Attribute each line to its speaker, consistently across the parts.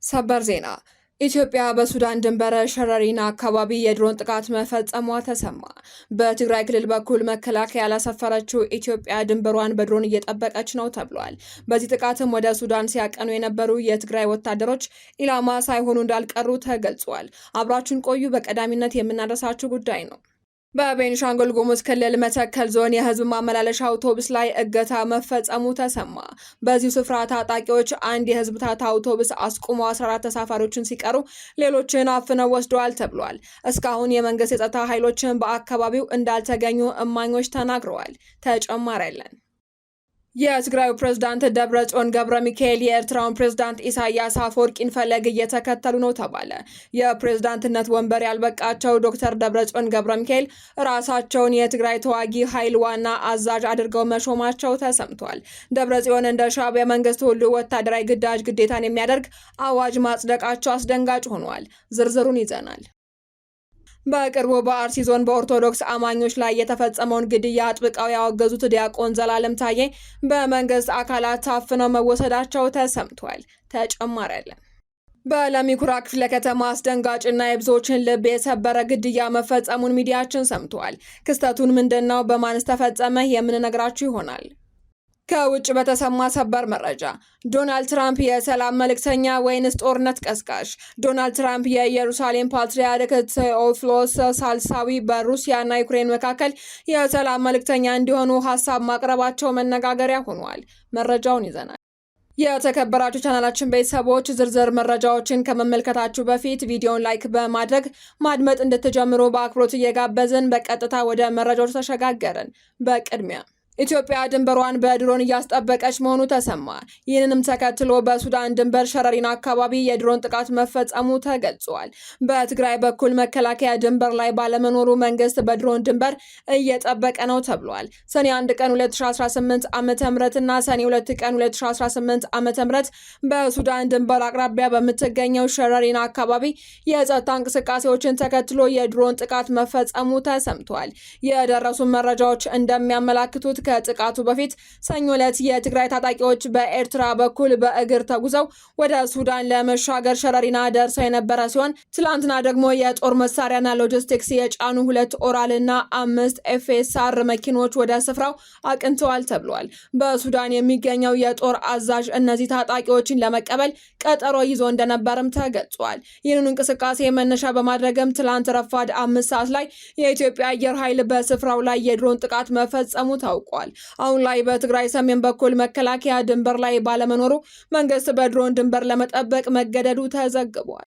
Speaker 1: ሰበር ዜና ኢትዮጵያ በሱዳን ድንበር ሸረሪና አካባቢ የድሮን ጥቃት መፈጸሟ ተሰማ። በትግራይ ክልል በኩል መከላከያ ያላሰፈረችው ኢትዮጵያ ድንበሯን በድሮን እየጠበቀች ነው ተብሏል። በዚህ ጥቃትም ወደ ሱዳን ሲያቀኑ የነበሩ የትግራይ ወታደሮች ኢላማ ሳይሆኑ እንዳልቀሩ ተገልጿል። አብራችን ቆዩ። በቀዳሚነት የምናደርሳችሁ ጉዳይ ነው። በቤኒሻንጉል ጉሙዝ ክልል መተከል ዞን የህዝብ ማመላለሻ አውቶቡስ ላይ እገታ መፈጸሙ ተሰማ። በዚሁ ስፍራ ታጣቂዎች አንድ የህዝብ ታታ አውቶቡስ አስቁመው 14 ተሳፋሪዎችን ሲቀሩ ሌሎችን አፍነው ወስደዋል ተብሏል። እስካሁን የመንግስት የጸጥታ ኃይሎችን በአካባቢው እንዳልተገኙ እማኞች ተናግረዋል። ተጨማሪ አለን። የትግራዩ ፕሬዝዳንት ደብረጽዮን ገብረ ሚካኤል የኤርትራውን ፕሬዝዳንት ኢሳያስ አፈወርቂን ፈለግ እየተከተሉ ነው ተባለ። የፕሬዝዳንትነት ወንበር ያልበቃቸው ዶክተር ደብረጽዮን ገብረ ሚካኤል ራሳቸውን የትግራይ ተዋጊ ኃይል ዋና አዛዥ አድርገው መሾማቸው ተሰምቷል። ደብረጽዮን እንደ ሻዕቢያ መንግስት ሁሉ ወታደራዊ ግዳጅ ግዴታን የሚያደርግ አዋጅ ማጽደቃቸው አስደንጋጭ ሆኗል። ዝርዝሩን ይዘናል። በቅርቡ በአርሲ ዞን በኦርቶዶክስ አማኞች ላይ የተፈጸመውን ግድያ አጥብቀው ያወገዙት ዲያቆን ዘላለም ታዬ በመንግስት አካላት ታፍነው መወሰዳቸው ተሰምቷል። ተጨማሪ አለን። በለሚ ኩራ ክፍለ ከተማ አስደንጋጭና የብዙዎችን ልብ የሰበረ ግድያ መፈጸሙን ሚዲያችን ሰምቷል። ክስተቱን ምንድነው? በማንስ ተፈጸመ? የምንነግራችሁ ይሆናል። ከውጭ በተሰማ ሰበር መረጃ ዶናልድ ትራምፕ የሰላም መልእክተኛ ወይንስ ጦርነት ቀስቃሽ? ዶናልድ ትራምፕ የኢየሩሳሌም ፓትርያርክ ቴዎፍሎስ ሳልሳዊ በሩሲያና ዩክሬን መካከል የሰላም መልእክተኛ እንዲሆኑ ሀሳብ ማቅረባቸው መነጋገሪያ ሆኗል። መረጃውን ይዘናል። የተከበራችሁ ቻናላችን ቤተሰቦች ዝርዝር መረጃዎችን ከመመልከታችሁ በፊት ቪዲዮን ላይክ በማድረግ ማድመጥ እንድትጀምሩ በአክብሮት እየጋበዝን በቀጥታ ወደ መረጃዎች ተሸጋገርን። በቅድሚያ ኢትዮጵያ ድንበሯን በድሮን እያስጠበቀች መሆኑ ተሰማ። ይህንንም ተከትሎ በሱዳን ድንበር ሸረሪና አካባቢ የድሮን ጥቃት መፈጸሙ ተገልጿል። በትግራይ በኩል መከላከያ ድንበር ላይ ባለመኖሩ መንግስት በድሮን ድንበር እየጠበቀ ነው ተብሏል። ሰኔ 1 ቀን 2018 ዓ.ም እና ሰኔ 2 ቀን 2018 ዓ.ም በሱዳን ድንበር አቅራቢያ በምትገኘው ሸረሪና አካባቢ የጸጥታ እንቅስቃሴዎችን ተከትሎ የድሮን ጥቃት መፈጸሙ ተሰምቷል። የደረሱ መረጃዎች እንደሚያመላክቱት ከጥቃቱ በፊት ሰኞ ዕለት የትግራይ ታጣቂዎች በኤርትራ በኩል በእግር ተጉዘው ወደ ሱዳን ለመሻገር ሸረሪና ደርሰው የነበረ ሲሆን ትላንትና ደግሞ የጦር መሳሪያና ሎጂስቲክስ የጫኑ 2 ኦራልና 5 ኤፍኤስአር መኪኖች ወደ ስፍራው አቅንተዋል ተብሏል። በሱዳን የሚገኘው የጦር አዛዥ እነዚህ ታጣቂዎችን ለመቀበል ቀጠሮ ይዞ እንደነበርም ተገልጿል። ይህንን እንቅስቃሴ መነሻ በማድረግም ትላንት ረፋድ 5 ሰዓት ላይ የኢትዮጵያ አየር ኃይል በስፍራው ላይ የድሮን ጥቃት መፈጸሙ ታውቋል። አሁን ላይ በትግራይ ሰሜን በኩል መከላከያ ድንበር ላይ ባለመኖሩ መንግስት በድሮን ድንበር ለመጠበቅ መገደዱ ተዘግቧል።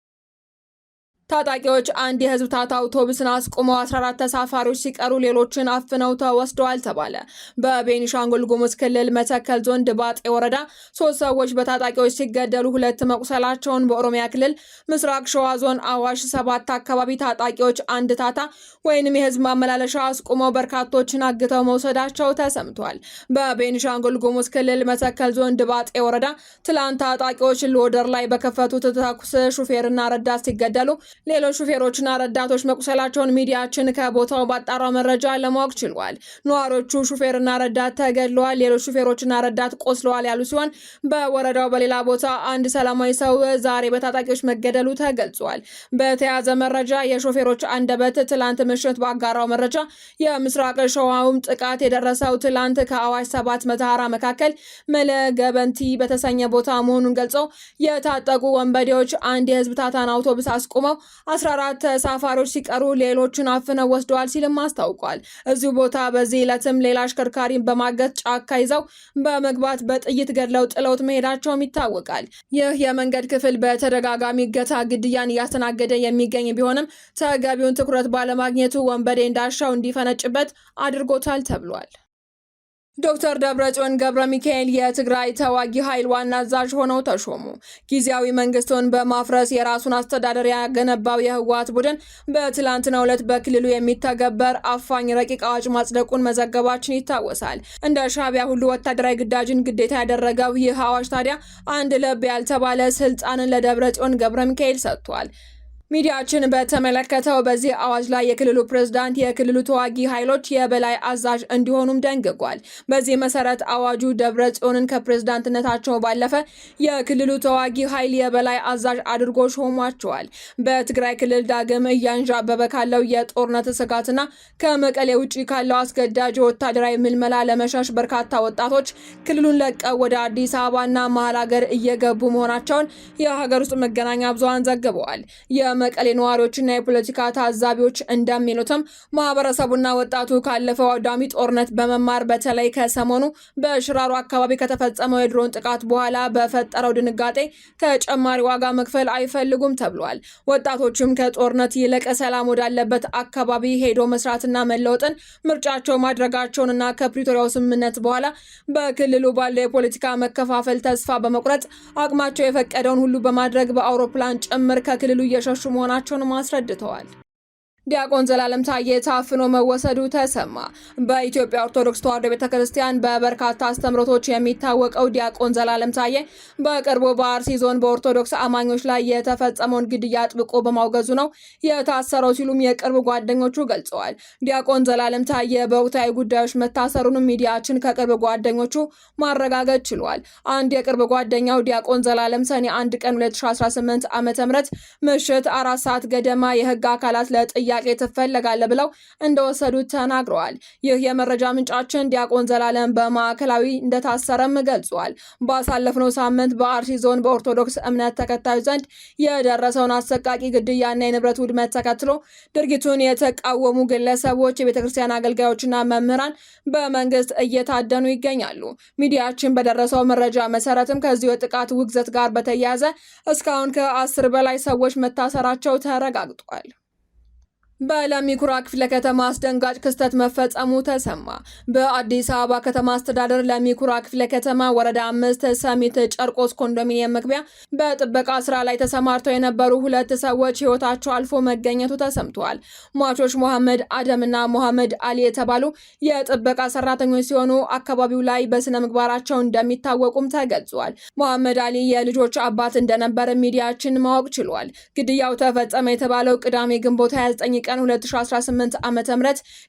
Speaker 1: ታጣቂዎች አንድ የህዝብ ታታ አውቶቡስን አስቁመው 14 ተሳፋሪዎች ሲቀሩ ሌሎችን አፍነው ተወስደዋል ተባለ። በቤኒሻንጉል ጉሙዝ ክልል መተከል ዞን ድባጤ ወረዳ 3 ሰዎች በታጣቂዎች ሲገደሉ 2 መቁሰላቸውን፣ በኦሮሚያ ክልል ምስራቅ ሸዋ ዞን አዋሽ 7 አካባቢ ታጣቂዎች አንድ ታታ ወይንም የህዝብ ማመላለሻ አስቁመው በርካቶችን አግተው መውሰዳቸው ተሰምቷል። በቤኒሻንጉል ጉሙዝ ክልል መተከል ዞን ድባጤ ወረዳ ትላንት ታጣቂዎች ሎደር ላይ በከፈቱት ተኩስ ሹፌርና ረዳት ሲገደሉ ሌሎች ሹፌሮችና ረዳቶች መቁሰላቸውን ሚዲያችን ከቦታው ባጣራው መረጃ ለማወቅ ችሏል። ነዋሪዎቹ ሹፌርና ረዳት ተገድለዋል፣ ሌሎች ሹፌሮችና ረዳት ቆስለዋል ያሉ ሲሆን በወረዳው በሌላ ቦታ አንድ ሰላማዊ ሰው ዛሬ በታጣቂዎች መገደሉ ተገልጿል። በተያያዘ መረጃ የሾፌሮች አንደበት ትላንት ምሽት ባጋራው መረጃ የምስራቅ ሸዋውም ጥቃት የደረሰው ትላንት ከአዋሽ 7 መተሃራ መካከል መለገበንቲ በተሰኘ ቦታ መሆኑን ገልጸው የታጠቁ ወንበዴዎች አንድ የህዝብ ታታን አውቶቡስ አስቁመው 14 ተሳፋሪዎች ሲቀሩ ሌሎችን አፍነው ወስደዋል ሲልም አስታውቋል። እዚሁ ቦታ በዚህ ዕለትም ሌላ አሽከርካሪን በማገት ጫካ ይዘው በመግባት በጥይት ገድለው ጥለውት መሄዳቸውም ይታወቃል። ይህ የመንገድ ክፍል በተደጋጋሚ እገታ፣ ግድያን እያስተናገደ የሚገኝ ቢሆንም ተገቢውን ትኩረት ባለማግኘቱ ወንበዴ እንዳሻው እንዲፈነጭበት አድርጎታል ተብሏል። ዶክተር ደብረጽዮን ገብረ ሚካኤል የትግራይ ተዋጊ ኃይል ዋና አዛዥ ሆነው ተሾሙ። ጊዜያዊ መንግስቱን በማፍረስ የራሱን አስተዳደር ያገነባው የህወሓት ቡድን በትላንትናው ዕለት በክልሉ የሚተገበር አፋኝ ረቂቅ አዋጅ ማጽደቁን መዘገባችን ይታወሳል። እንደ ሻዕቢያ ሁሉ ወታደራዊ ግዳጅን ግዴታ ያደረገው ይህ አዋጅ ታዲያ አንድ ለብ ያልተባለ ስልጣንን ለደብረጽዮን ገብረ ሚካኤል ሰጥቷል። ሚዲያችን በተመለከተው በዚህ አዋጅ ላይ የክልሉ ፕሬዝዳንት የክልሉ ተዋጊ ኃይሎች የበላይ አዛዥ እንዲሆኑም ደንግጓል። በዚህ መሰረት አዋጁ ደብረ ጽዮንን ከፕሬዝዳንትነታቸው ባለፈ የክልሉ ተዋጊ ኃይል የበላይ አዛዥ አድርጎ ሾሟቸዋል። በትግራይ ክልል ዳግም እያንዣበበ ካለው የጦርነት ስጋትና ከመቀሌ ውጭ ካለው አስገዳጅ ወታደራዊ ምልመላ ለመሸሽ በርካታ ወጣቶች ክልሉን ለቀው ወደ አዲስ አበባና መሀል ሀገር እየገቡ መሆናቸውን የሀገር ውስጥ መገናኛ ብዙሃን ዘግበዋል። የመቀሌ ነዋሪዎችና የፖለቲካ ታዛቢዎች እንደሚሉትም ማህበረሰቡና ወጣቱ ካለፈው አውዳሚ ጦርነት በመማር በተለይ ከሰሞኑ በሽራሮ አካባቢ ከተፈጸመው የድሮን ጥቃት በኋላ በፈጠረው ድንጋጤ ተጨማሪ ዋጋ መክፈል አይፈልጉም ተብሏል። ወጣቶችም ከጦርነት ይልቅ ሰላም ወዳለበት አካባቢ ሄዶ መስራትና መለወጥን ምርጫቸው ማድረጋቸውንና ከፕሪቶሪያው ስምምነት በኋላ በክልሉ ባለው የፖለቲካ መከፋፈል ተስፋ በመቁረጥ አቅማቸው የፈቀደውን ሁሉ በማድረግ በአውሮፕላን ጭምር ከክልሉ እየሸሹ መሆናቸውን አስረድተዋል። ዲያቆን ዘላለም ታዬ ታፍኖ መወሰዱ ተሰማ። በኢትዮጵያ ኦርቶዶክስ ተዋሕዶ ቤተክርስቲያን በበርካታ አስተምሮቶች የሚታወቀው ዲያቆን ዘላለም ታዬ በቅርቡ በአርሲ ዞን በኦርቶዶክስ አማኞች ላይ የተፈጸመውን ግድያ አጥብቆ በማውገዙ ነው የታሰረው ሲሉም የቅርብ ጓደኞቹ ገልጸዋል። ዲያቆን ዘላለም ታዬ በወቅታዊ ጉዳዮች መታሰሩንም ሚዲያችን ከቅርብ ጓደኞቹ ማረጋገጥ ችሏል። አንድ የቅርብ ጓደኛው ዲያቆን ዘላለም ሰኔ 1 ቀን 2018 ዓ.ም ምሽት 4 ሰዓት ገደማ የህግ አካላት ለጥያቄ ትፈለጋለህ ብለው እንደወሰዱት ተናግረዋል። ይህ የመረጃ ምንጫችን ዲያቆን ዘላለም በማዕከላዊ እንደታሰረም ገልጿል። ባሳለፍነው ሳምንት በአርሲ ዞን በኦርቶዶክስ እምነት ተከታዮች ዘንድ የደረሰውን አሰቃቂ ግድያና የንብረት ውድመት ተከትሎ ድርጊቱን የተቃወሙ ግለሰቦች፣ የቤተክርስቲያን አገልጋዮችና መምህራን በመንግስት እየታደኑ ይገኛሉ። ሚዲያችን በደረሰው መረጃ መሰረትም ከዚሁ የጥቃት ውግዘት ጋር በተያያዘ እስካሁን ከ10 በላይ ሰዎች መታሰራቸው ተረጋግጧል። በለሚ ኩራ ክፍለ ከተማ አስደንጋጭ ክስተት መፈጸሙ ተሰማ። በአዲስ አበባ ከተማ አስተዳደር ለሚ ኩራ ክፍለ ከተማ ወረዳ 5 ሰሚት ጨርቆስ ኮንዶሚኒየም መግቢያ በጥበቃ ስራ ላይ ተሰማርተው የነበሩ 2 ሰዎች ህይወታቸው አልፎ መገኘቱ ተሰምቷል። ሟቾች መሐመድ አደምና መሐመድ አሊ የተባሉ የጥበቃ ሰራተኞች ሲሆኑ አካባቢው ላይ በስነ ምግባራቸው እንደሚታወቁም ተገልጿል። መሐመድ አሊ የልጆች አባት እንደነበር ሚዲያችን ማወቅ ችሏል። ግድያው ተፈጸመ የተባለው ቅዳሜ ግንቦት 29 ቀን 2018 ዓ.ም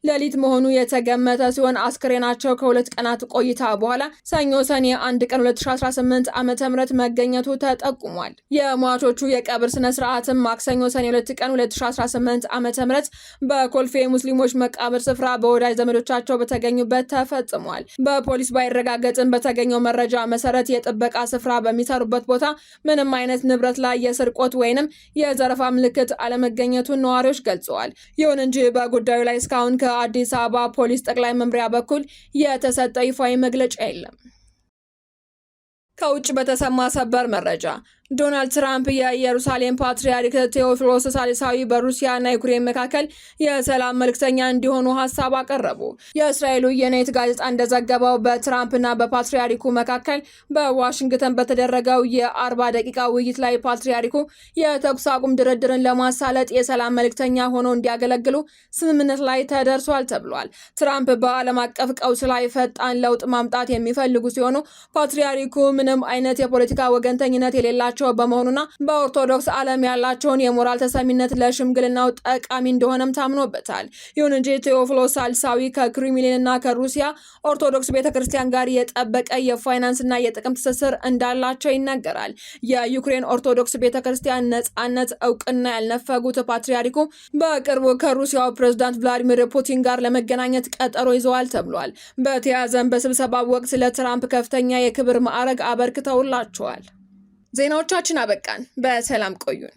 Speaker 1: ሌሊት መሆኑ የተገመተ ሲሆን አስክሬናቸው ከ2 ቀናት ቆይታ በኋላ ሰኞ ሰኔ 1 ቀን 2018 ዓ.ም መገኘቱ ተጠቁሟል። የሟቾቹ የቀብር ስነ ስርዓትም ማክሰኞ ሰኔ 2 ቀን 2018 ዓ.ም በኮልፌ ሙስሊሞች መቃብር ስፍራ በወዳጅ ዘመዶቻቸው በተገኙበት ተፈጽሟል። በፖሊስ ባይረጋገጥም በተገኘው መረጃ መሰረት የጥበቃ ስፍራ በሚሰሩበት ቦታ ምንም አይነት ንብረት ላይ የስርቆት ወይንም የዘረፋ ምልክት አለመገኘቱን ነዋሪዎች ገልጸዋል። ይሁን እንጂ በጉዳዩ ላይ እስካሁን ከአዲስ አበባ ፖሊስ ጠቅላይ መምሪያ በኩል የተሰጠ ይፋዊ መግለጫ የለም። ከውጭ በተሰማ ሰበር መረጃ ዶናልድ ትራምፕ የኢየሩሳሌም ፓትርያርክ ቴዎፍሎስ ሳልሳዊ በሩሲያና ዩክሬን መካከል የሰላም መልእክተኛ እንዲሆኑ ሀሳብ አቀረቡ። የእስራኤሉ የኔት ጋዜጣ እንደዘገበው በትራምፕና በፓትርያርኩ መካከል በዋሽንግተን በተደረገው የ40 ደቂቃ ውይይት ላይ ፓትርያርኩ የተኩስ አቁም ድርድርን ለማሳለጥ የሰላም መልእክተኛ ሆነው እንዲያገለግሉ ስምምነት ላይ ተደርሷል ተብሏል። ትራምፕ በዓለም አቀፍ ቀውስ ላይ ፈጣን ለውጥ ማምጣት የሚፈልጉ ሲሆኑ ፓትርያርኩ ምንም አይነት የፖለቲካ ወገንተኝነት የሌላቸው በመሆኑና በኦርቶዶክስ ዓለም ያላቸውን የሞራል ተሰሚነት ለሽምግልናው ጠቃሚ እንደሆነም ታምኖበታል። ይሁን እንጂ ቴዎፍሎስ ሳልሳዊ ከክሬምሊንና ከሩሲያ ኦርቶዶክስ ቤተክርስቲያን ጋር የጠበቀ የፋይናንስና የጥቅም ትስስር እንዳላቸው ይነገራል። የዩክሬን ኦርቶዶክስ ቤተክርስቲያን ነጻነት እውቅና ያልነፈጉት ፓትርያርኩ በቅርቡ ከሩሲያው ፕሬዝዳንት ቭላዲሚር ፑቲን ጋር ለመገናኘት ቀጠሮ ይዘዋል ተብሏል። በተያያዘም በስብሰባው ወቅት ለትራምፕ ከፍተኛ የክብር ማዕረግ አበርክተውላቸዋል። ዜናዎቻችን አበቃን። በሰላም ቆዩን።